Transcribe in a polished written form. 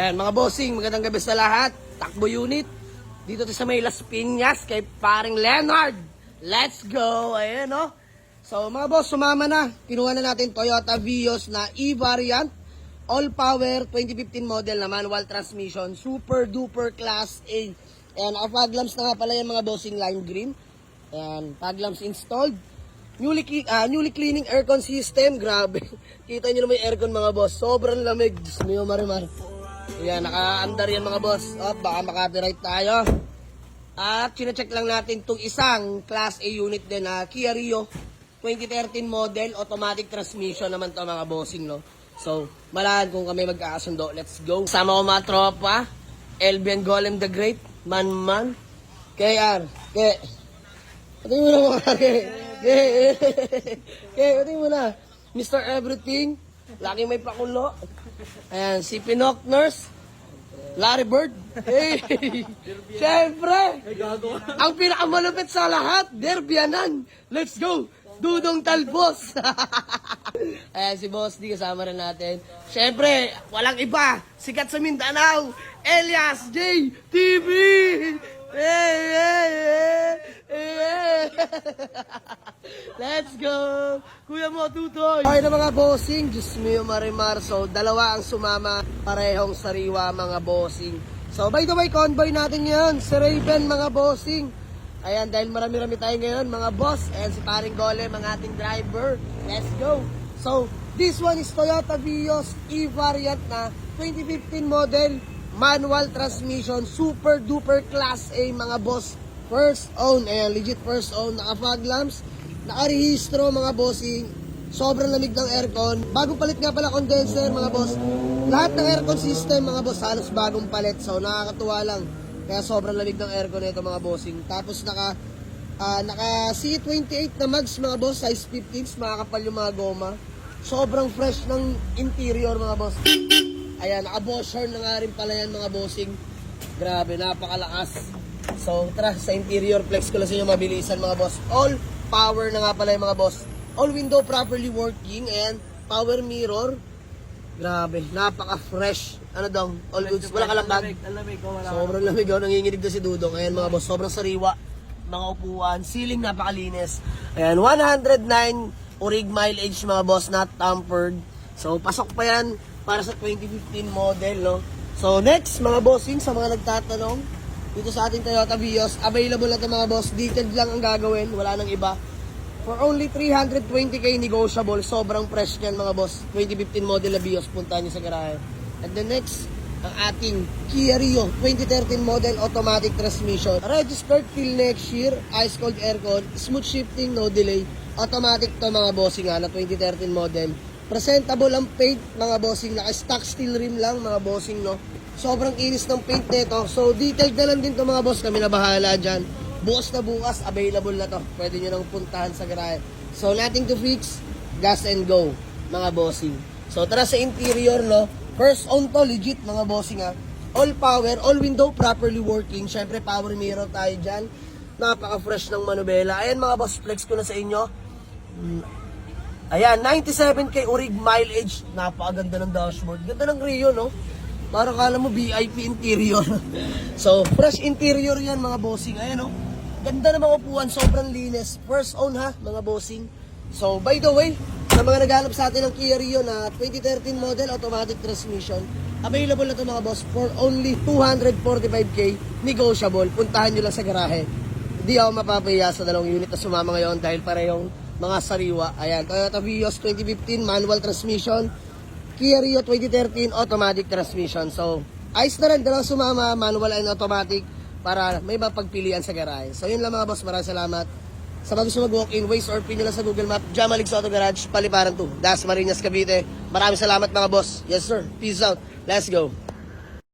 Ayan, mga bossing, magandang gabi sa lahat. Takbo unit. Dito sa may Las Piñas kay paring Leonard. Let's go! Ayan, no? So, mga boss, sumama na. Kinuha na natin Toyota Vios na E-Variant. All-power 2015 model na manual transmission. Super duper class A. Ayan, naka-fog lamps na nga pala yung mga bossing lime green. Ayan, fog lamps installed. Newly cleaning aircon system. Grabe. Kita nyo naman yung aircon mga boss. Sobrang lamig. Diyos mo, marimar. Ayan, naka-andar yan mga boss. Oh, baka makapiright tayo. At chinecheck lang natin itong isang Class A unit din na Kia Rio 2013 model. Automatic transmission naman to mga bossing, no? So, malahan kung kami magkakasundo. Let's go. Sama ko mga tropa. Elbian Golem the Great. Man. KR. Patingin mo na mga patingin mo na. Mr. Everything. Laki may pakulo. Ayan, si Pinok Nurse. Larry Bird. Hey! Siyempre! Ang pinakamalupit sa lahat, Derbianan. Let's go! Dudong Talbos. Ayan, si Boss D, kasama rin natin. Siyempre, walang iba. Sikat sa Mindanao. Elias J. TV! Let's go! Kuya mo, tutoy! Okay na mga bossing, Diyos mo yung marimar. So, dalawa ang sumama, parehong sariwa mga bossing. So, by the way, convoy natin ngayon, si Raven mga bossing. Ayan, dahil marami-rami tayo ngayon mga boss. Ayan, si paring Golem, ang ating driver. Let's go! So, this one is Toyota Vios E-Variant na 2015 model. Manual transmission, super duper class A mga boss. First own, ayan, legit first own. Naka-fog lamps, naka-rehistro mga bossing. Sobrang lamig ng aircon. Bagong palit nga pala condenser mga boss. Lahat ng aircon system mga boss halos bagong palit. So nakakatuwa lang. Kaya sobrang lamig ng aircon nito mga bossing. Tapos naka C28 na mags mga boss, size 15s, makakapal yung mga goma. Sobrang fresh ng interior mga boss. Ayan, naka-Bosch horn na nga rin pala yan mga bossing. Grabe, napakalakas. So, tara, sa interior, flex ko lang sa inyo mabilisan mga boss. All power na nga pala yung mga boss. All window properly working and power mirror. Grabe, napaka-fresh. Ano daw? All goods, wala kalambag. Sobrang lamig, nanginginig na si Dudong. Ayan mga boss, sobrang sariwa. Mga upuan, ceiling napakalinis. Ayan, 109 orig mileage mga boss, not tampered. So, pasok pa yan para sa 2015 model, no? So, next, mga bossing, sa mga nagtatanong, dito sa ating Toyota Vios, available na ito mga boss, detailed lang ang gagawin, wala nang iba. For only 320k negotiable, sobrang fresh niyan mga boss, 2015 model na Vios, puntahan nyo sa garahe. And the next, ang ating Kia Rio, 2013 model, automatic transmission. Registered till next year, ice cold aircon, smooth shifting, no delay, automatic to mga bossing na 2013 model. Presentable ang paint mga bossing, naka-stock steel rim lang mga bossing, no? Sobrang inis ng paint nito. So detailed na lang din to mga boss, kami na bahala dyan. Bukas na bukas, available na to. Pwede nyo nang puntahan sa garahe. So nothing to fix, gas and go mga bossing. So tara sa interior, no? First on to, legit mga bossing ha. All power, all window properly working. Syempre power mirror tayo dyan. Napaka-fresh ng manubela. Ayan mga boss, flex ko na sa inyo. Ayan, 97k orig mileage. Napakaganda ng dashboard. Ganda ng Rio, no? Parang kala mo VIP interior. So, fresh interior yan mga bossing. Ayan, no? Ganda ng mga upuan. Sobrang linis. First own ha, mga bossing. So, by the way, sa mga naghanap sa atin ng Kia Rio na 2013 model automatic transmission, available na ito mga boss for only 245k negotiable. Puntahan nyo lang sa garahe. Hindi ako mapapahiya sa dalawang unit na sumama ngayon dahil parehong mga sariwa. Ayan, Toyota Vios 2015 manual transmission, Kia Rio 2013 automatic transmission. So, ayos na rin, dalawang sumama, manual and automatic para may mapagpilian sa garahe. So, yun lang mga boss, maraming salamat. Sa mga gusto mag-walk-in, Waze or pin nyo lang sa Google Map, Jamalig Auto Garage, Paliparan 2, Das Marinas, Cavite. Maraming salamat mga boss. Yes sir, peace out. Let's go.